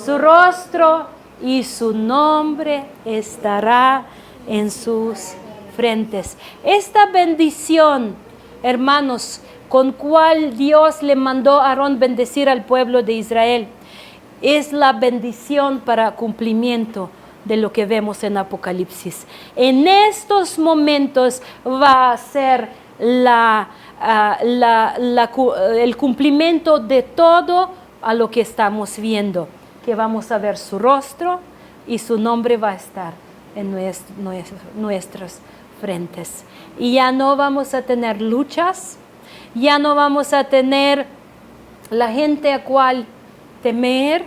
Speaker 2: su rostro, y su nombre estará en sus frentes. Esta bendición, hermanos, con cual Dios le mandó a Aarón bendecir al pueblo de Israel, es la bendición para cumplimiento de lo que vemos en Apocalipsis. En estos momentos va a ser el cumplimiento de todo a lo que estamos viendo, que vamos a ver su rostro y su nombre va a estar en nuestras frentes. Y ya no vamos a tener luchas, ya no vamos a tener la gente a cual temer,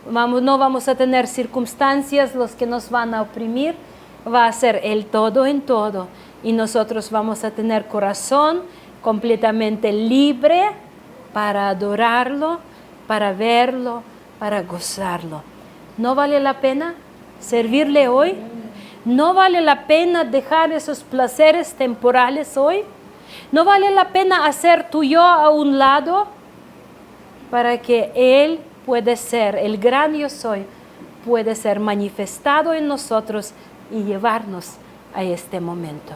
Speaker 2: no vamos a tener circunstancias los que nos van a oprimir. Va a ser el todo en todo, y nosotros vamos a tener corazón completamente libre para adorarlo, para verlo, para gozarlo. ¿No vale la pena servirle hoy? ¿No vale la pena dejar esos placeres temporales hoy? ¿No vale la pena hacer tu yo a un lado para que Él puede ser, el gran yo soy, puede ser manifestado en nosotros y llevarnos a este momento?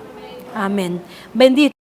Speaker 2: Amén. Bendito.